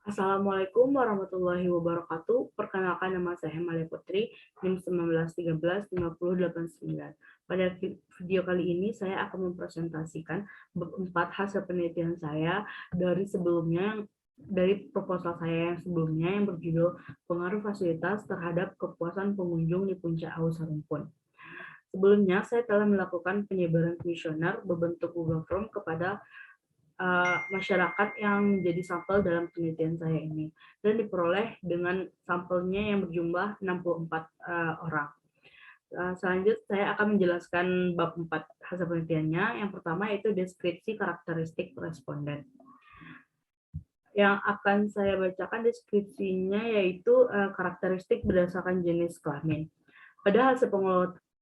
Assalamualaikum warahmatullahi wabarakatuh. Perkenalkan, nama saya Hemalia Putri, NIM 19135089. Pada video kali ini saya akan mempresentasikan 4 hasil penelitian saya dari proposal saya yang sebelumnya yang berjudul pengaruh fasilitas terhadap kepuasan pengunjung di Puncak Awu Sarumpun. Sebelumnya saya telah melakukan penyebaran kuesioner berbentuk Google Form kepada masyarakat yang menjadi sampel dalam penelitian saya ini, dan diperoleh dengan sampelnya yang berjumlah 64 orang. Selanjutnya saya akan menjelaskan bab 4 hasil penelitiannya. Yang pertama yaitu deskripsi karakteristik responden. Yang akan saya bacakan deskripsinya yaitu karakteristik berdasarkan jenis kelamin. Pada hasil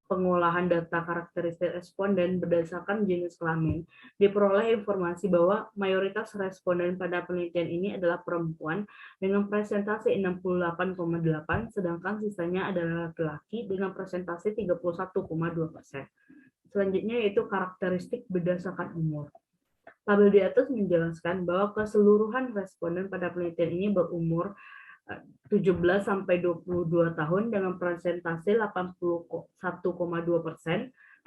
pengolahan data karakteristik responden berdasarkan jenis kelamin, diperoleh informasi bahwa mayoritas responden pada penelitian ini adalah perempuan dengan presentasi 68,8, sedangkan sisanya adalah laki-laki dengan presentasi 31,2%. Selanjutnya yaitu karakteristik berdasarkan umur. Tabel di atas menjelaskan bahwa keseluruhan responden pada penelitian ini berumur 17 sampai 22 tahun dengan presentasi 81,2%.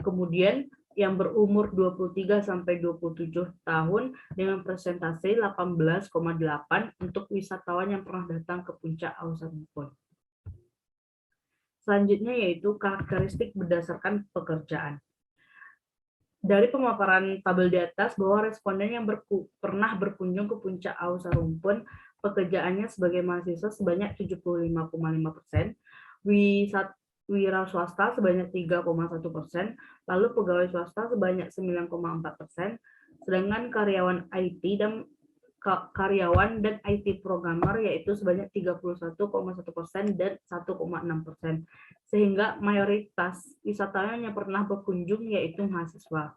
Kemudian yang berumur 23 sampai 27 tahun dengan presentasi 18,8 untuk wisatawan yang pernah datang ke Puncak Awu Sarumpun. Selanjutnya yaitu karakteristik berdasarkan pekerjaan. Dari pemaparan tabel di atas bahwa responden yang pernah berkunjung ke Puncak Awu Sarumpun pekerjaannya sebagai mahasiswa sebanyak 75,5%, wira swasta sebanyak 3,1%, lalu pegawai swasta sebanyak 9,4%, sedangkan karyawan dan IT programmer yaitu sebanyak 31,1% dan 1,6%, sehingga mayoritas wisatawan yang pernah berkunjung yaitu mahasiswa.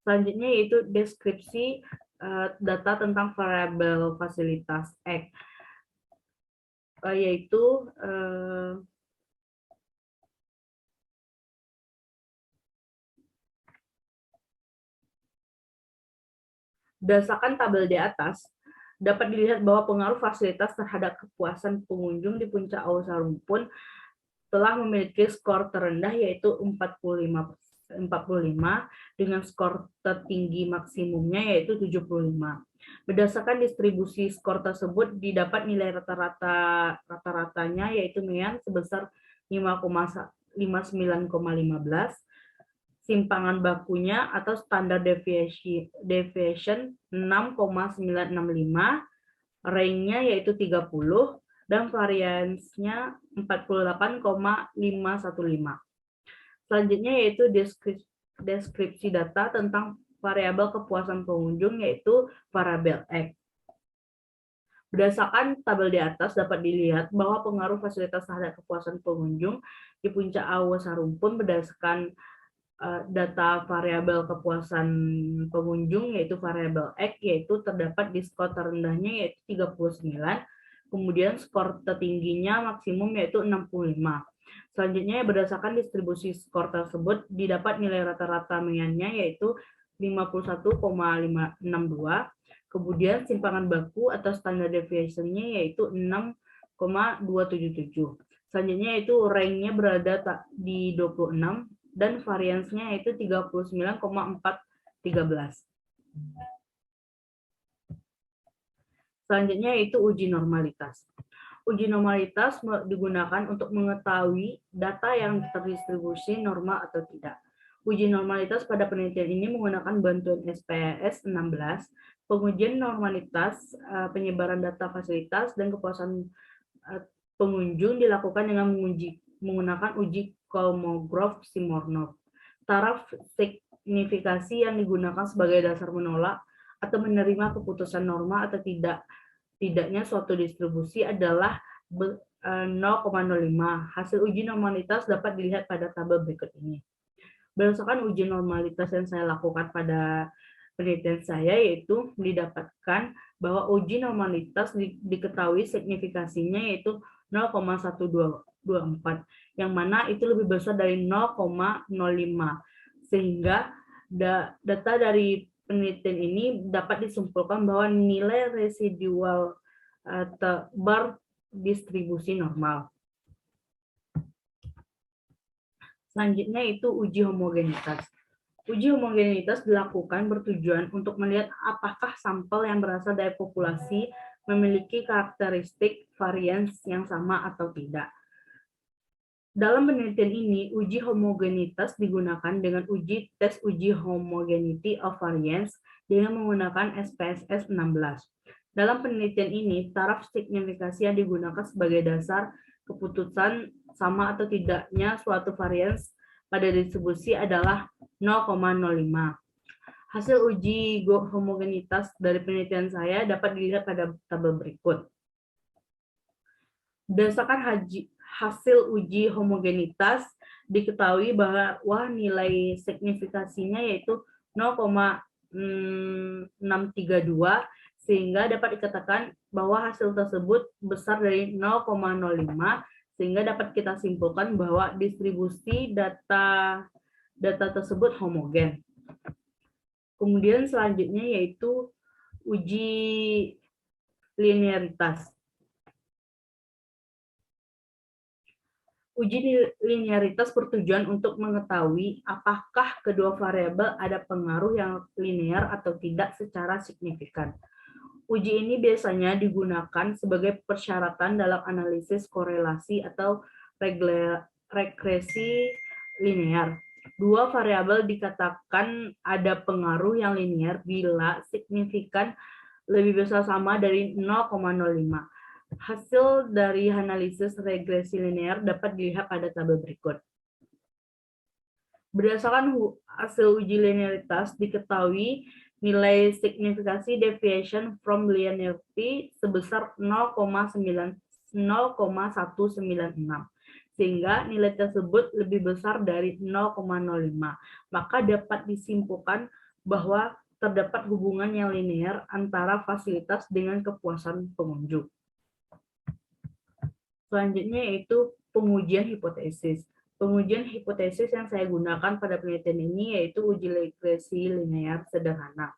Selanjutnya yaitu deskripsi data tentang variabel fasilitas X, yaitu berdasarkan tabel di atas, dapat dilihat bahwa pengaruh fasilitas terhadap kepuasan pengunjung di Puncak Awu Sarumpun telah memiliki skor terendah yaitu 45 dengan skor tertinggi maksimumnya yaitu 75. Berdasarkan distribusi skor tersebut didapat nilai rata-ratanya yaitu MEAN sebesar 59,15, simpangan bakunya atau standar deviation 6,965, range-nya yaitu 30, dan variance-nya 48,515. Selanjutnya yaitu deskripsi data tentang variabel kepuasan pengunjung yaitu variabel X. Berdasarkan tabel di atas dapat dilihat bahwa pengaruh fasilitas terhadap kepuasan pengunjung di Puncak Awu Sarumpun berdasarkan data variabel kepuasan pengunjung yaitu variabel X yaitu terdapat di skor terendahnya yaitu 39, kemudian skor tertingginya maksimum yaitu 65. Selanjutnya berdasarkan distribusi skor tersebut didapat nilai rata-rata MEAN-nya yaitu 51,562, kemudian simpangan baku atau standar deviation-nya yaitu 6,277. Selanjutnya yaitu range-nya berada di 26 dan variance-nya yaitu 39,413. Selanjutnya yaitu uji normalitas. Uji normalitas digunakan untuk mengetahui data yang terdistribusi normal atau tidak. Uji normalitas pada penelitian ini menggunakan bantuan SPSS 16, pengujian normalitas penyebaran data fasilitas dan kepuasan pengunjung dilakukan dengan menggunakan uji Kolmogorov-Simorov. Taraf signifikasi yang digunakan sebagai dasar menolak atau menerima keputusan normal atau tidaknya suatu distribusi adalah 0,05. Hasil uji normalitas dapat dilihat pada tabel berikut ini. Berdasarkan uji normalitas yang saya lakukan pada penelitian saya yaitu didapatkan bahwa uji normalitas diketahui signifikasinya yaitu 0,1224, yang mana itu lebih besar dari 0,05, sehingga data dari penelitian ini dapat disimpulkan bahwa nilai residual berdistribusi normal. Selanjutnya itu uji homogenitas. Uji homogenitas dilakukan bertujuan untuk melihat apakah sampel yang berasal dari populasi memiliki karakteristik varians yang sama atau tidak. Dalam penelitian ini, uji homogenitas digunakan dengan tes uji homogeneity of variance dengan menggunakan SPSS 16. Dalam penelitian ini, taraf signifikasi yang digunakan sebagai dasar keputusan sama atau tidaknya suatu varians pada distribusi adalah 0,05. Hasil uji homogenitas dari penelitian saya dapat dilihat pada tabel berikut. Berdasarkan hasil uji homogenitas, diketahui bahwa nilai signifikasinya yaitu 0,632, sehingga dapat dikatakan bahwa hasil tersebut besar dari 0,05, sehingga dapat kita simpulkan bahwa distribusi data tersebut homogen. Kemudian selanjutnya yaitu uji linearitas. Uji linearitas bertujuan untuk mengetahui apakah kedua variabel ada pengaruh yang linear atau tidak secara signifikan. Uji ini biasanya digunakan sebagai persyaratan dalam analisis korelasi atau regresi linear. Dua variabel dikatakan ada pengaruh yang linear bila signifikan lebih besar sama dari 0,05. Hasil dari analisis regresi linear dapat dilihat pada tabel berikut. Berdasarkan hasil uji linearitas, diketahui nilai signifikasi deviation from linearity sebesar 0,196, sehingga nilai tersebut lebih besar dari 0,05. Maka dapat disimpulkan bahwa terdapat hubungan yang linear antara fasilitas dengan kepuasan pengunjung. Selanjutnya yaitu pengujian hipotesis. Pengujian hipotesis yang saya gunakan pada penelitian ini yaitu uji regresi linear sederhana.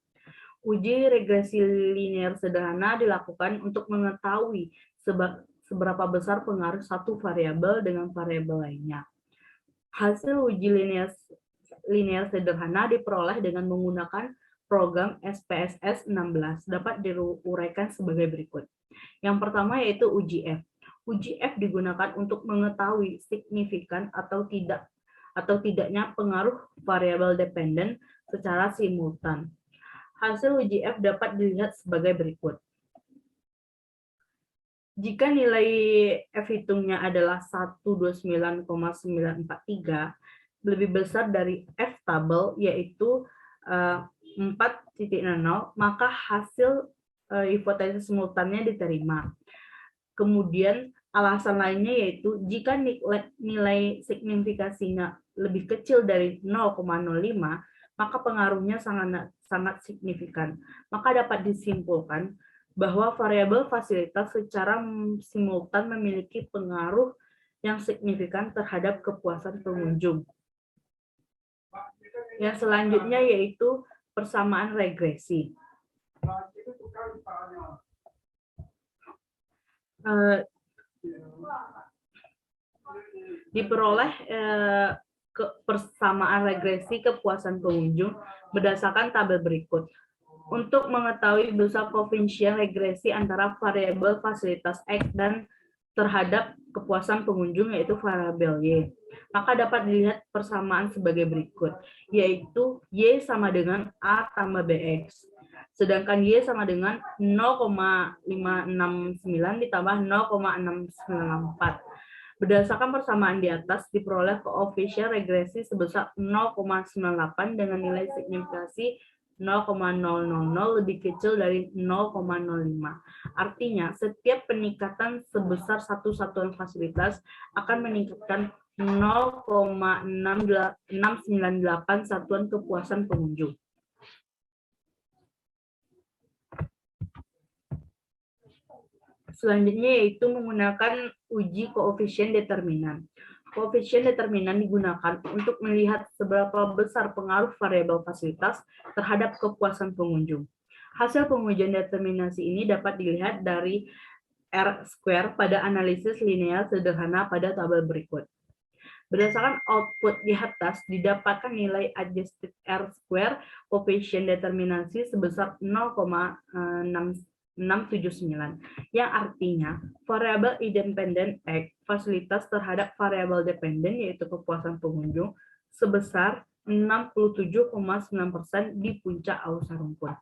Uji regresi linear sederhana dilakukan untuk mengetahui seberapa besar pengaruh satu variabel dengan variabel lainnya. Hasil uji linear sederhana diperoleh dengan menggunakan program SPSS 16, dapat diuraikan sebagai berikut. Yang pertama yaitu uji F. Uji F digunakan untuk mengetahui signifikan atau tidaknya pengaruh variabel dependen secara simultan. Hasil uji F dapat dilihat sebagai berikut. Jika nilai F hitungnya adalah 129,943, lebih besar dari F tabel yaitu 4,0, maka hasil hipotesis simultannya diterima. Kemudian alasan lainnya yaitu jika nilai signifikasinya lebih kecil dari 0,05, maka pengaruhnya sangat signifikan. Maka dapat disimpulkan bahwa variabel fasilitas secara simultan memiliki pengaruh yang signifikan terhadap kepuasan pengunjung. Yang selanjutnya yaitu persamaan regresi. Diperoleh persamaan regresi kepuasan pengunjung berdasarkan tabel berikut. Untuk mengetahui besar koefisien regresi antara variabel fasilitas X dan terhadap kepuasan pengunjung yaitu variabel Y, maka dapat dilihat persamaan sebagai berikut, yaitu Y sama dengan A tambah BX. Sedangkan Y sama dengan 0,569 ditambah 0,694. Berdasarkan persamaan di atas, diperoleh koefisien regresi sebesar 0,98 dengan nilai signifikasi 0,000 lebih kecil dari 0,05. Artinya, setiap peningkatan sebesar satu satuan fasilitas akan meningkatkan 0,698 satuan kepuasan pengunjung. Selanjutnya yaitu menggunakan uji koefisien determinan. Koefisien determinan digunakan untuk melihat seberapa besar pengaruh variabel fasilitas terhadap kepuasan pengunjung. Hasil pengujian determinasi ini dapat dilihat dari R-square pada analisis linear sederhana pada tabel berikut. Berdasarkan output di atas, didapatkan nilai adjusted R-square koefisien determinasi sebesar 0,679, yang artinya variabel independen X fasilitas terhadap variabel dependen yaitu kepuasan pengunjung sebesar 67,9% di puncak Ausa Rumpun.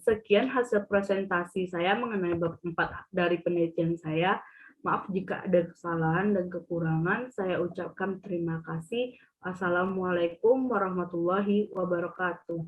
Sekian hasil presentasi saya mengenai bab 4 dari penelitian saya. Maaf jika ada kesalahan dan kekurangan. Saya ucapkan terima kasih. Assalamualaikum warahmatullahi wabarakatuh.